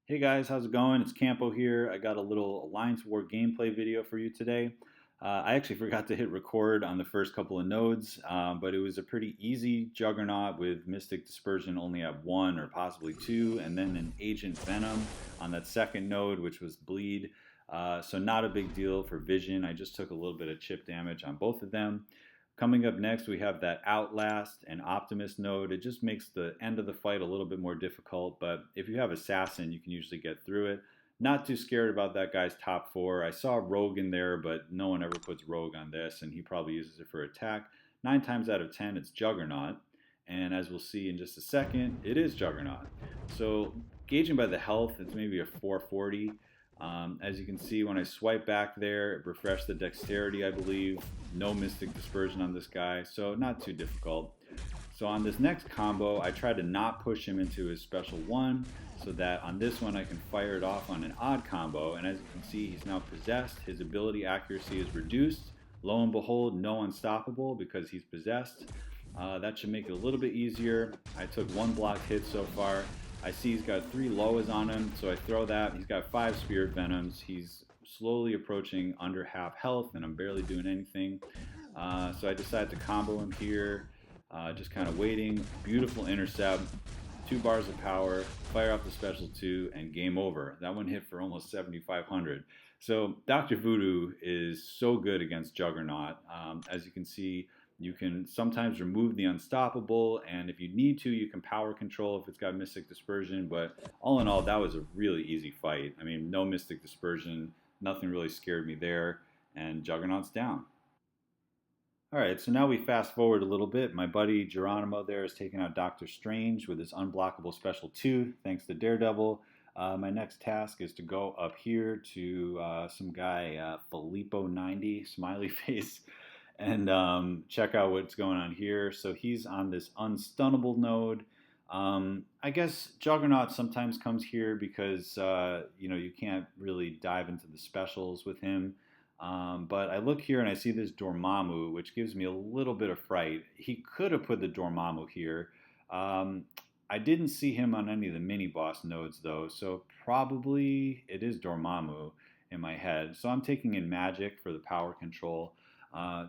Hey guys, how's it going? It's Campo here. I got a little Alliance War gameplay video for you today. I actually forgot to hit record on the first couple of nodes, but it was a pretty easy Juggernaut with Mystic Dispersion only at 1 or possibly 2, and then an Agent Venom on that second node, which was Bleed. So not a big deal for Vision. I just took a little bit of chip damage on both of them. Coming up next, we have that Outlast and Optimist node. It just makes the end of the fight a little bit more difficult, but if you have Assassin, you can usually get through it. Not too scared about that guy's top 4. I saw Rogue in there, but no one ever puts Rogue on this, and he probably uses it for attack. 9 times out of 10, it's Juggernaut, and as we'll see in just a second, it is Juggernaut. So, gauging by the health, it's maybe a 440. As you can see, when I swipe back there, it refreshed the dexterity, I believe. No Mystic Dispersion on this guy, so not too difficult. So on this next combo, I try to not push him into his special 1, so that on this one I can fire it off on an odd combo, and as you can see, he's now possessed. His ability accuracy is reduced. Lo and behold, no unstoppable because he's possessed. That should make it a little bit easier. I took 1 blocked hit so far. I see he's got 3 Loas on him, so I throw that. He's got 5 Spirit Venoms. He's slowly approaching under half health, and I'm barely doing anything. So I decide to combo him here, just kind of waiting. Beautiful intercept, 2 bars of power, fire off the special 2, and game over. That one hit for almost 7,500. So Dr. Voodoo is so good against Juggernaut. As you can see, you can sometimes remove the unstoppable, and if you need to, you can power control if it's got Mystic Dispersion, but all in all, that was a really easy fight. I mean, no Mystic Dispersion, nothing really scared me there, and Juggernaut's down. Alright, so now we fast forward a little bit. My buddy Geronimo there is taking out Doctor Strange with his unblockable special 2, thanks to Daredevil. My next task is to go up here to some guy, Filippo90, smiley face, and check out what's going on here. So he's on this unstunnable node. I guess Juggernaut sometimes comes here because you can't really dive into the specials with him. But I look here and I see this Dormammu, which gives me a little bit of fright. He could have put the Dormammu here. I didn't see him on any of the mini boss nodes though, so probably it is Dormammu in my head. So I'm taking in Magik for the power control.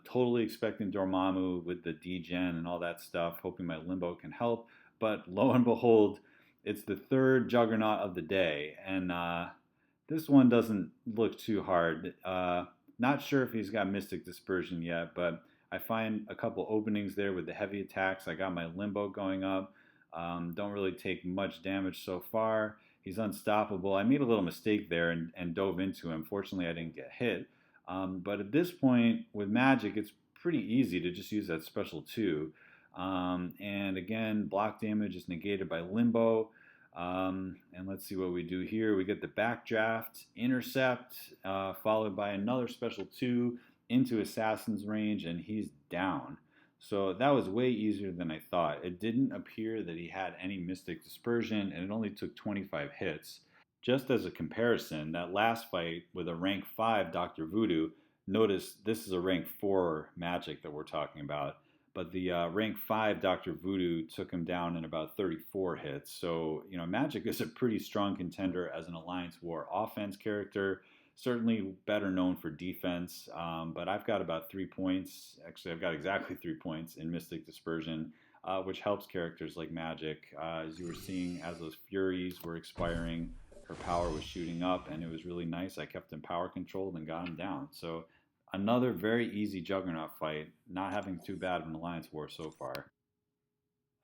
Totally expecting Dormammu with the degen and all that stuff, hoping my Limbo can help. But lo and behold, it's the 3rd Juggernaut of the day, and this one doesn't look too hard. Not sure if he's got Mystic Dispersion yet, but I find a couple openings there with the heavy attacks. I got my Limbo going up. Don't really take much damage so far. He's unstoppable. I made a little mistake there and dove into him. Fortunately, I didn't get hit. But at this point, with Magik, it's pretty easy to just use that special 2. And again, block damage is negated by Limbo. And let's see what we do here. We get the backdraft, intercept, followed by another special 2 into Assassin's range, and he's down. So that was way easier than I thought. It didn't appear that he had any Mystic Dispersion, and it only took 25 hits. Just as a comparison, that last fight with a rank 5 Dr. Voodoo, notice this is a rank 4 Magik that we're talking about, but the rank 5 Dr. Voodoo took him down in about 34 hits. So, Magik is a pretty strong contender as an Alliance War offense character, certainly better known for defense, but I've got about 3 points. Actually, I've got exactly 3 points in Mystic Dispersion, which helps characters like Magik. As you were seeing, as those Furies were expiring, her power was shooting up, and it was really nice. I kept him power controlled and got him down. So another very easy Juggernaut fight, not having too bad of an Alliance War so far.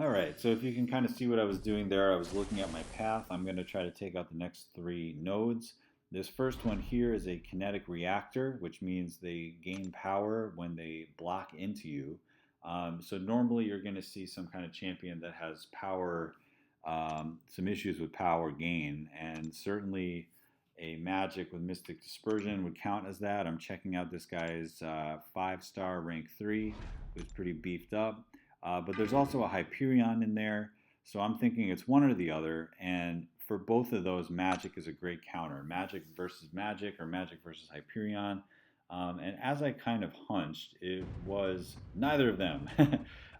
Alright, so if you can kind of see what I was doing there, I was looking at my path. I'm going to try to take out the next 3 nodes. This first one here is a kinetic reactor, which means they gain power when they block into you. So normally you're going to see some kind of champion that has power, some issues with power gain, and certainly a Magik with Mystic Dispersion would count as that. I'm checking out this guy's 5-star rank 3, who's pretty beefed up. But there's also a Hyperion in there, so I'm thinking it's one or the other, and for both of those, Magik is a great counter. Magik versus Magik, or Magik versus Hyperion. And as I kind of hunched, it was neither of them.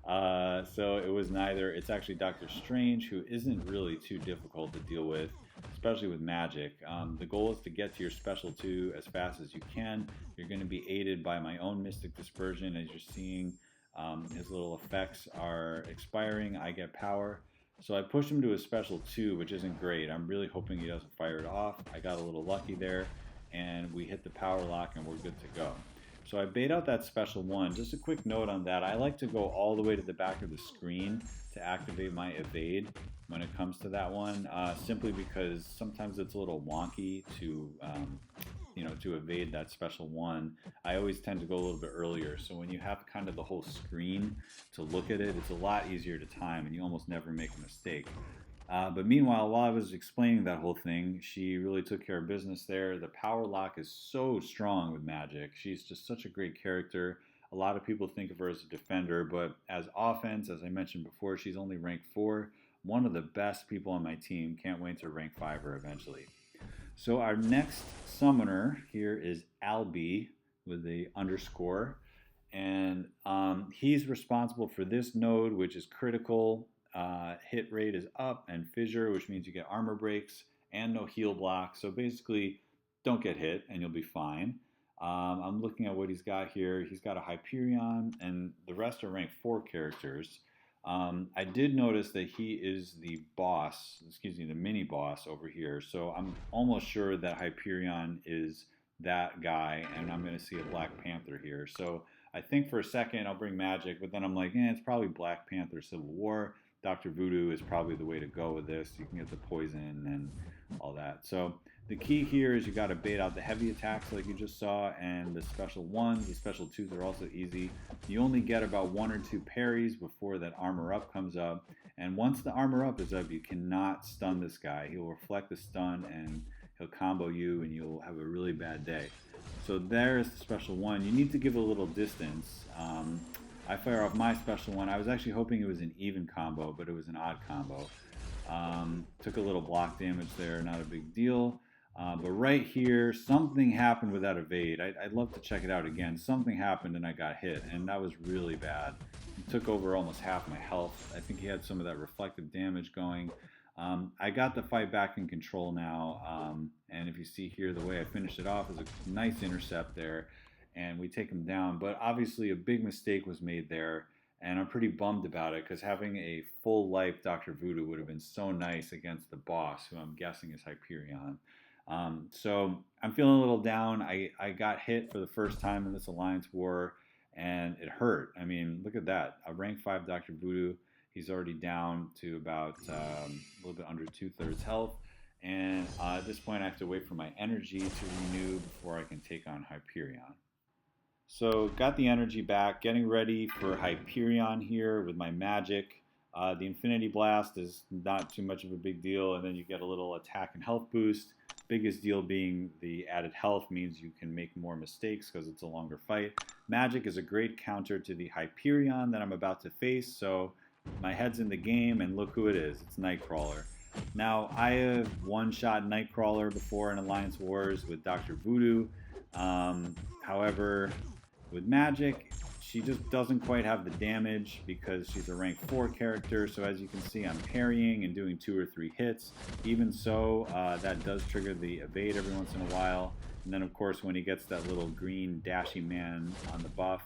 So it was neither. It's actually Doctor Strange, who isn't really too difficult to deal with, especially with Magik. The goal is to get to your special 2 as fast as you can. You're going to be aided by my own Mystic Dispersion. As you're seeing, his little effects are expiring. I get power. So I push him to a special 2, which isn't great. I'm really hoping he doesn't fire it off. I got a little lucky there, and we hit the power lock, and we're good to go. So I bait out that special 1. Just a quick note on that. I like to go all the way to the back of the screen to activate my evade when it comes to that one, simply because sometimes it's a little wonky to to evade that special 1. I always tend to go a little bit earlier, so when you have kind of the whole screen to look at it, it's a lot easier to time and you almost never make a mistake. But meanwhile, while I was explaining that whole thing, she really took care of business there. The power lock is so strong with Magik. She's just such a great character. A lot of people think of her as a defender, but as offense, as I mentioned before, she's only rank 4. One of the best people on my team. Can't wait to rank 5 her eventually. So our next summoner here is Albie with the underscore. And he's responsible for this node, which is critical. Hit rate is up, and fissure, which means you get armor breaks and no heal block. So basically, don't get hit and you'll be fine. I'm looking at what he's got here. He's got a Hyperion, and the rest are rank 4 characters. I did notice that he is the boss, the mini boss over here. So I'm almost sure that Hyperion is that guy, and I'm going to see a Black Panther here. So I think for a second I'll bring Magik, but then I'm like, it's probably Black Panther Civil War. Dr. Voodoo is probably the way to go with this. You can get the poison and all that. So the key here is you got to bait out the heavy attacks like you just saw, and the special 1s. The special 2s are also easy. You only get about 1 or 2 parries before that armor up comes up. And once the armor up is up, you cannot stun this guy. He'll reflect the stun and he'll combo you, and you'll have a really bad day. So there's the special 1. You need to give a little distance. I fire off my special 1. I was actually hoping it was an even combo, but it was an odd combo. Took a little block damage there, not a big deal. But right here, something happened with that evade. I'd love to check it out again. Something happened and I got hit, and that was really bad. He took over almost half my health. I think he had some of that reflective damage going. I got the fight back in control now, and if you see here, the way I finished it off is a nice intercept there, and we take him down. But obviously a big mistake was made there, and I'm pretty bummed about it, because having a full life Dr. Voodoo would have been so nice against the boss, who I'm guessing is Hyperion. So I'm feeling a little down. I got hit for the first time in this Alliance War, and it hurt. I mean, look at that. A rank 5 Dr. Voodoo. He's already down to about a little bit under 2/3 health. And at this point, I have to wait for my energy to renew before I can take on Hyperion. So got the energy back, getting ready for Hyperion here with my Magik. The Infinity Blast is not too much of a big deal, and then you get a little attack and health boost. Biggest deal being the added health means you can make more mistakes because it's a longer fight. Magik is a great counter to the Hyperion that I'm about to face, so my head's in the game, and look who it is. It's Nightcrawler. Now, I have one-shot Nightcrawler before in Alliance Wars with Dr. Voodoo. However, with Magik, she just doesn't quite have the damage because she's a rank 4 character. So as you can see, I'm parrying and doing 2 or 3 hits. Even so, that does trigger the evade every once in a while. And then, of course, when he gets that little green dashy man on the buff,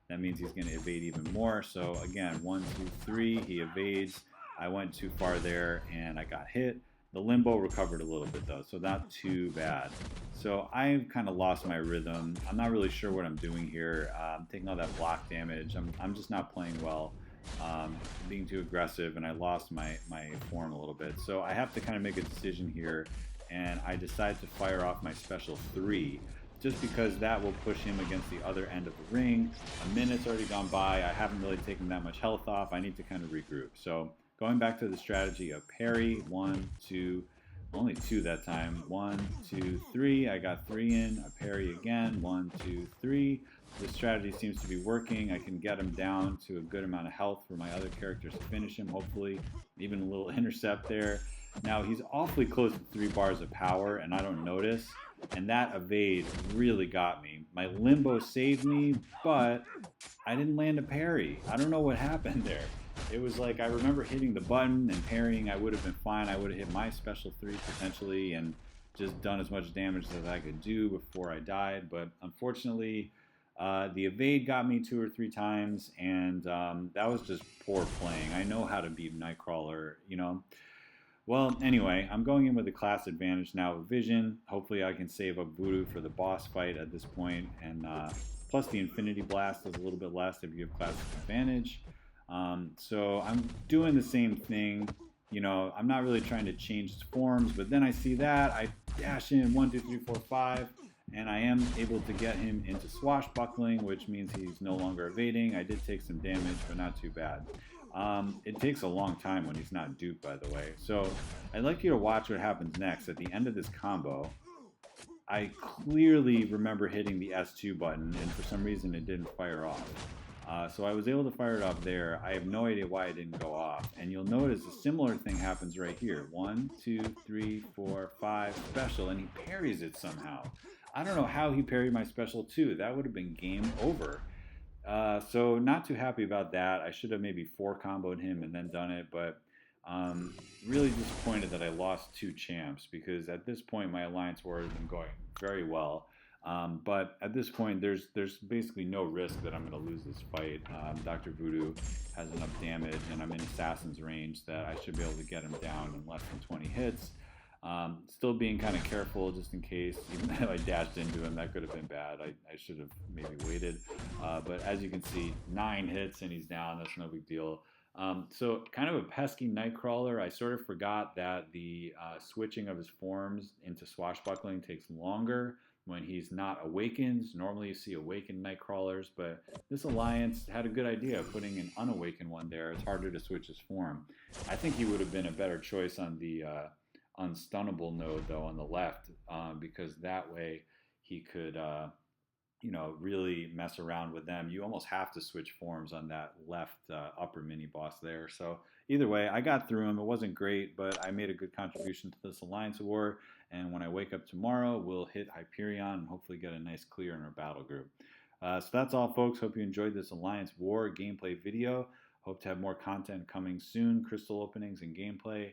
that means he's going to evade even more. So again, 1, 2, 3, he evades. I went too far there and I got hit. The limbo recovered a little bit though, so not too bad. So I've kind of lost my rhythm. I'm not really sure what I'm doing here. I'm taking all that block damage. I'm just not playing well. Being too aggressive, and I lost my form a little bit. So I have to kind of make a decision here, and I decide to fire off my special 3. Just because that will push him against the other end of the ring. A minute's already gone by. I haven't really taken that much health off. I need to kind of regroup. So going back to the strategy of parry, 1, 2, only 2 that time. 1, 2, 3. I got 3 in. A parry again. 1, 2, 3. This strategy seems to be working. I can get him down to a good amount of health for my other characters to finish him, hopefully. Even a little intercept there. Now he's awfully close to 3 bars of power, and I don't notice. And that evade really got me. My limbo saved me, but I didn't land a parry. I don't know what happened there. it was like I remember hitting the button and parrying. I would have been fine. I would have hit my special 3 potentially and just done as much damage as I could do before I died. But unfortunately, the evade got me 2 or 3 times, and that was just poor playing. I know how to beat Nightcrawler, you know. Well, anyway, I'm going in with a class advantage now with Vision. Hopefully, I can save up Voodoo for the boss fight at this point, and plus the Infinity Blast does a little bit less if you have class advantage. So I'm doing the same thing. You know, I'm not really trying to change his forms, but then I see that I dash in 1, 2, 3, 4, 5, and I am able to get him into swashbuckling, which means he's no longer evading. I did take some damage, but not too bad. It takes a long time when he's not duped, by the way. So I'd like you to watch what happens next. At the end of this combo, I clearly remember hitting the S2 button, and for some reason it didn't fire off. So I was able to fire it off there. I have no idea why it didn't go off. And you'll notice a similar thing happens right here. 1, 2, 3, 4, 5, special, and he parries it somehow. I don't know how he parried my special too. That would have been game over. So not too happy about that. I should have maybe 4-comboed him and then done it, but really disappointed that I lost 2 champs because at this point my Alliance War has been going very well. But at this point there's basically no risk that I'm going to lose this fight. Dr. Voodoo has enough damage and I'm in Assassin's range that I should be able to get him down in less than 20 hits. Still being kind of careful just in case, even though I dashed into him, that could have been bad. I should have maybe waited. But as you can see, 9 hits and he's down. That's no big deal. So kind of a pesky Nightcrawler. I sort of forgot that the switching of his forms into swashbuckling takes longer when he's not awakened. Normally you see awakened Nightcrawlers, but this Alliance had a good idea of putting an unawakened one there. It's harder to switch his form. I think he would have been a better choice on the unstunnable node though on the left, because that way he could you know, really mess around with them. You almost have to switch forms on that left upper mini boss there. So either way, I got through him. It wasn't great, but I made a good contribution to this Alliance War. And when I wake up tomorrow, we'll hit Hyperion and hopefully get a nice clear in our battle group. So that's all, folks. Hope you enjoyed this Alliance War gameplay video. Hope to have more content coming soon, crystal openings and gameplay.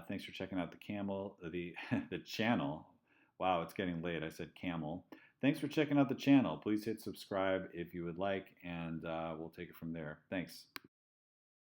Thanks for checking out the channel. Wow, it's getting late. I said camel. Thanks for checking out the channel. Please hit subscribe if you would like, and we'll take it from there. Thanks.